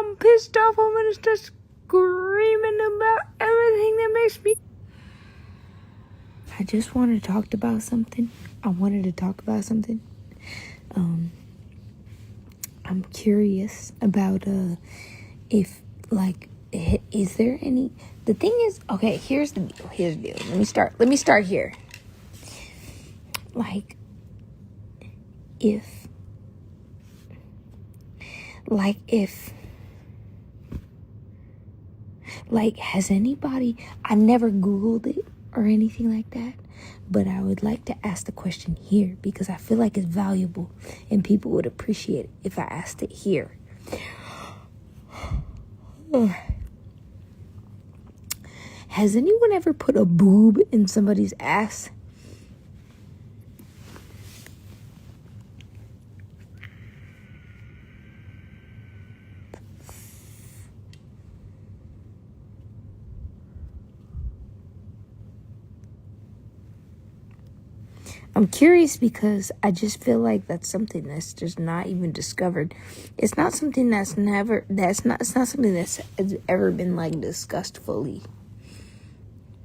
I'm pissed off. I'm gonna start screaming about everything that makes me. I just wanted to talk about something. I'm curious about if like is there any. The thing is, okay, here's the deal. Let me start here. Like if has anybody, I've never Googled it or anything like that, but I would like to ask the question here because I feel like it's valuable and people would appreciate it if I asked it here. Has anyone ever put a boob in somebody's ass? I'm curious because I just feel like that's something that's just not even discovered. It's not something it's not something that's has ever been like discussed fully.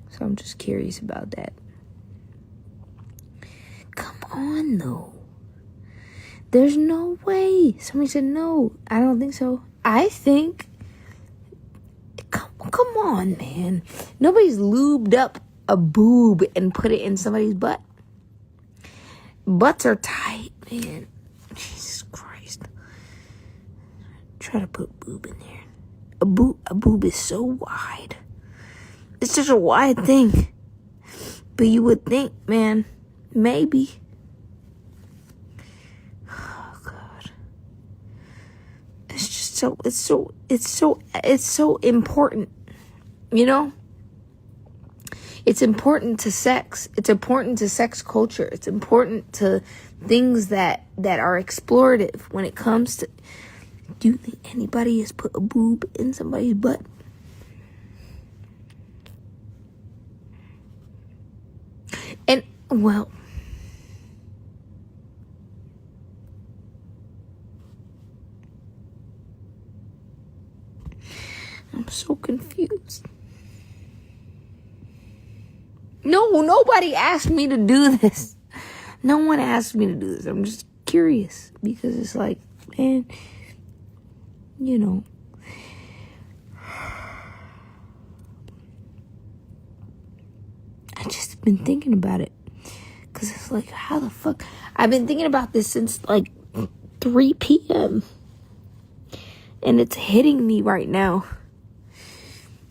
So I'm just curious about that. Come on though. There's no way. Somebody said no. I don't think so. I think come on, man. Nobody's lubed up a boob and put it in somebody's butt. Butts are tight, man. Jesus Christ. Try to put boob in there. A boob is so wide. It's such a wide thing. But you would think, man, maybe. Oh God. It's just it's so important. You know? It's important to sex. It's important to sex culture. It's important to things that are explorative when it comes to... Do you think anybody has put a boob in somebody's butt? And, well... I'm so confused. No, nobody asked me to do this. No one asked me to do this. I'm just curious because it's like, man, you know. I just been thinking about it because it's like, how the fuck? I've been thinking about this since like 3 p.m. and it's hitting me right now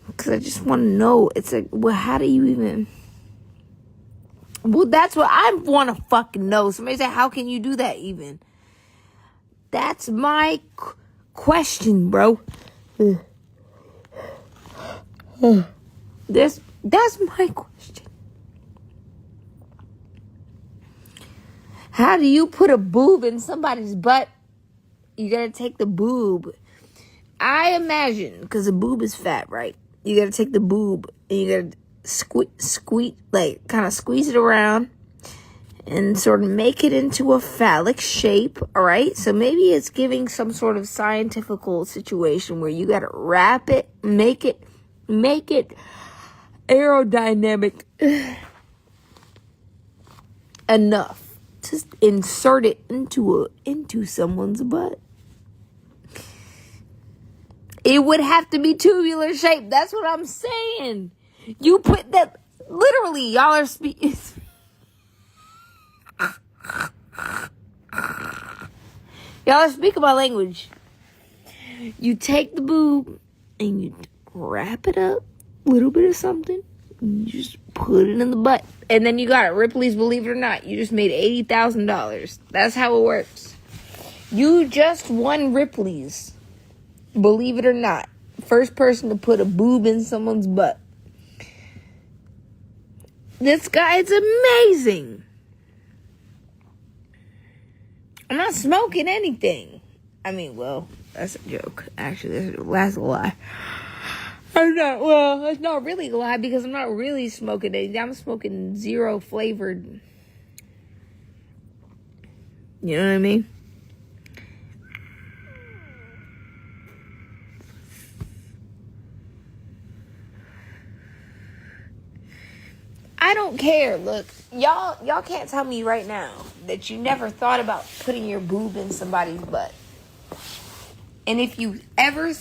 because I just want to know. It's like, well, how do you even... Well, that's what I want to fucking know. Somebody say, how can you do that even? That's my question, bro. That's my question. How do you put a boob in somebody's butt? You gotta take the boob. I imagine, because the boob is fat, right? You gotta take the boob and you gotta squeeze, like kind of squeeze it around and sort of make it into a phallic shape. All right, so maybe it's giving some sort of scientifical situation where you gotta wrap it, make it aerodynamic enough to insert it into someone's butt. It would have to be tubular shape. That's what I'm saying. You put that, literally, y'all are speaking. Y'all are speaking my language. You take the boob and you wrap it up, a little bit of something, and you just put it in the butt. And then you got it. Ripley's Believe It or Not. You just made $80,000. That's how it works. You just won Ripley's Believe It or Not. First person to put a boob in someone's butt. This guy is amazing. I'm not smoking anything. I mean, well, that's a joke. Actually, that's a lie. That's not really a lie because I'm not really smoking anything. I'm smoking zero flavored. You know what I mean? I don't care. Look, y'all can't tell me right now that you never thought about putting your boob in somebody's butt. And if you ever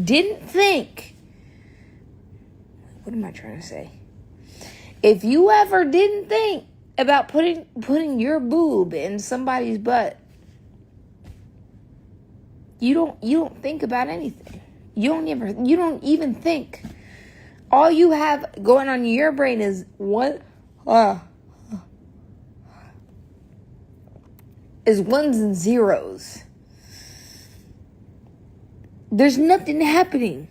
didn't think, what am I trying to say? If you ever didn't think about putting your boob in somebody's butt, you don't think about anything. You don't even think. All you have going on in your brain is is ones and zeros. There's nothing happening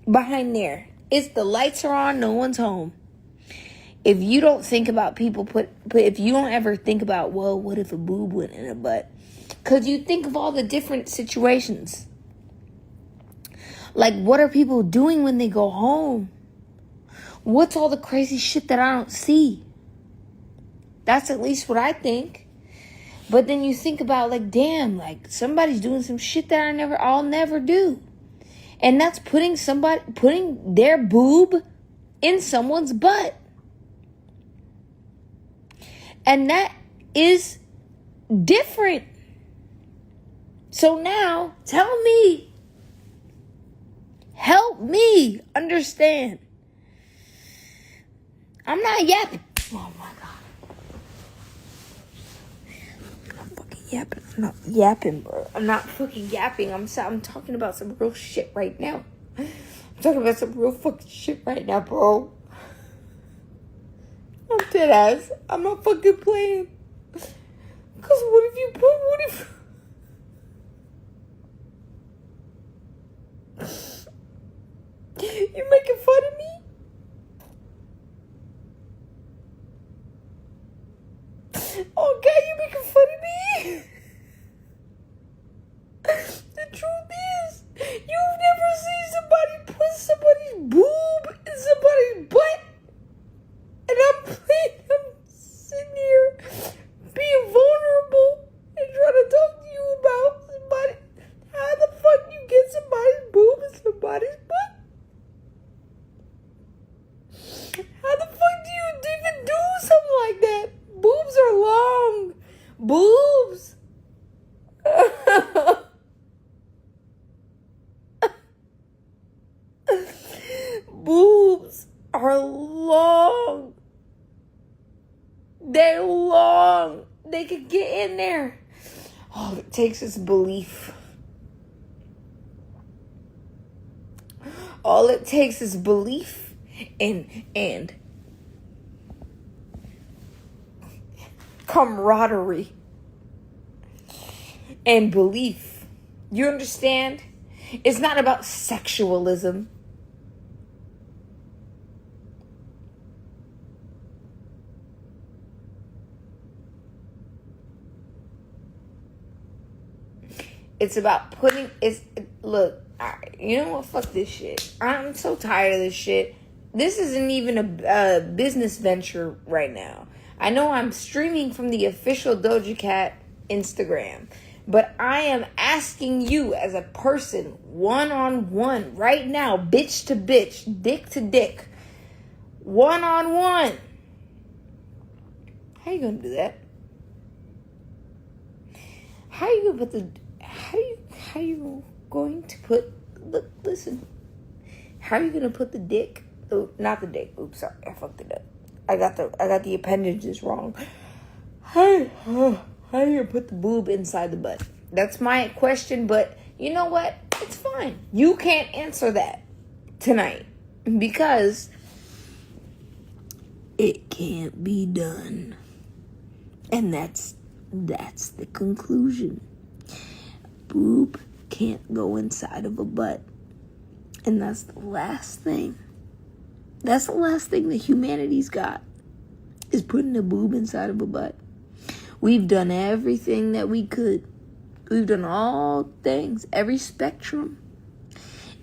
behind there. It's the lights are on, no one's home. If you don't think about if you don't ever think about, well, what if a boob went in a butt? Because you think of all the different situations. Like, what are people doing when they go home? What's all the crazy shit that I don't see? That's at least what I think. But then you think about, like, damn, like, somebody's doing some shit that I'll never do. And that's putting their boob in someone's butt. And that is different. So now, help me understand. I'm not yapping. Oh my God. I'm fucking yapping. I'm not yapping, bro. I'm not fucking yapping. I'm talking about some real shit right now. I'm talking about some real fucking shit right now, bro. I'm dead ass. I'm not fucking playing. Cause what if you making fun of me? Oh God, you making fun of me? The truth is, you've never seen somebody put somebody's boob in somebody's butt. And I'm sitting here being vulnerable and trying to talk to you about somebody. How the fuck you get somebody's boob in somebody's butt? How the fuck do you even do something like that? Boobs are long. Boobs. Boobs are long. They're long. They could get in there. All it takes is belief. All it takes is belief and camaraderie and belief. You understand? It's not about sexualism. It's about look, you know what? Fuck this shit. I'm so tired of this shit. This isn't even a business venture right now. I know I'm streaming from the official Doja Cat Instagram, but I am asking you as a person, one-on-one, right now, bitch to bitch, dick to dick, one-on-one. How you gonna do that? How you going to put listen. How are you gonna put the dick? Oh, not the dick. Oops, sorry, I fucked it up. I got the appendages wrong. How are you gonna put the boob inside the butt? That's my question, but you know what? It's fine. You can't answer that tonight because it can't be done. And that's the conclusion. Boob can't go inside of a butt. And that's the last thing. That's the last thing that humanity's got, is putting a boob inside of a butt. We've done everything that we could. We've done all things, every spectrum,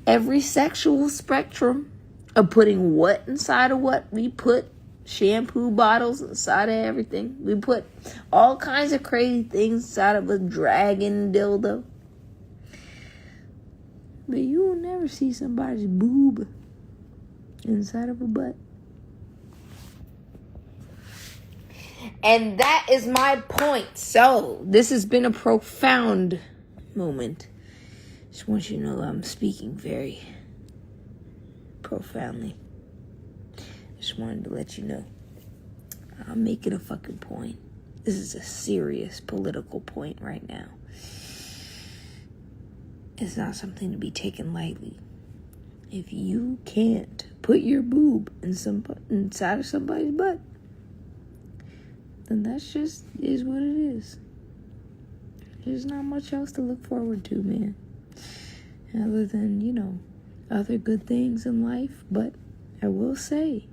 every sexual spectrum of putting what inside of what. We put shampoo bottles inside of everything. We put all kinds of crazy things inside of a dragon dildo. But you will never see somebody's boob inside of a butt. And that is my point. So, this has been a profound moment. Just want you to know I'm speaking very profoundly. Just wanted to let you know. I'm making a fucking point. This is a serious political point right now. It's not something to be taken lightly. If you can't put your boob inside of somebody's butt, then that's just is what it is. There's not much else to look forward to, man. Other than, other good things in life. But I will say,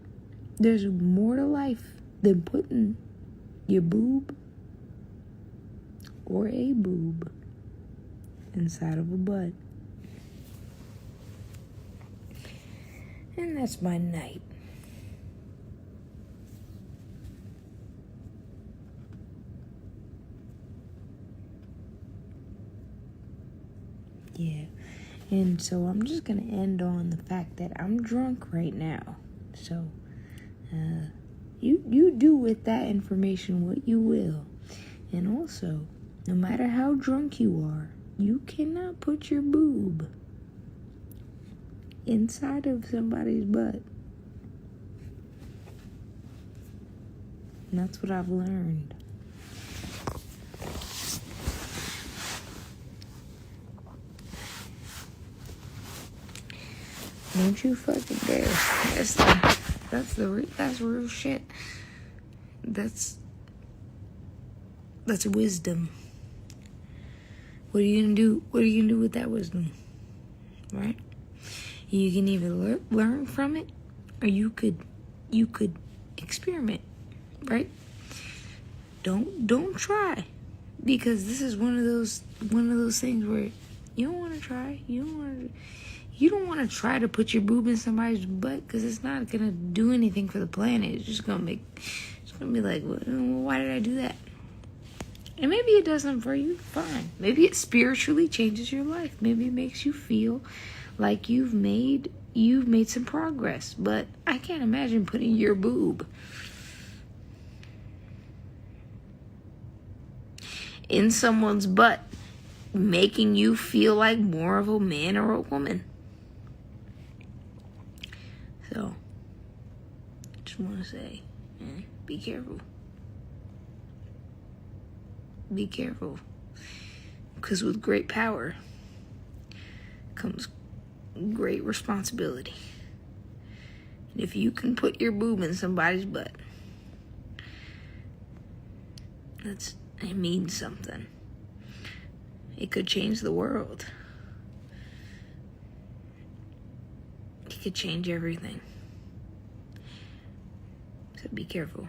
there's more to life than putting your boob or a boob inside of a butt. And that's my night. Yeah. And so I'm just going to end on the fact that I'm drunk right now. So, you do with that information what you will. And also, no matter how drunk you are, you cannot put your boob inside of somebody's butt. And that's what I've learned. Don't you fucking dare. That's real shit. That's wisdom. What are you gonna do? What are you gonna do with that wisdom? Right? You can either learn from it, or you could experiment. Right? Don't try, because this is one of those things where you don't want to try. You don't want to try to put your boob in somebody's butt, because it's not gonna do anything for the planet. It's just gonna be like, well, why did I do that? And maybe it doesn't for you, fine. Maybe it spiritually changes your life. Maybe it makes you feel like you've made some progress. But I can't imagine putting your boob in someone's butt, making you feel like more of a man or a woman. So, just want to say, be careful. Be careful. Because with great power comes great responsibility. And if you can put your boob in somebody's butt, it means something. It could change the world. It could change everything. So be careful.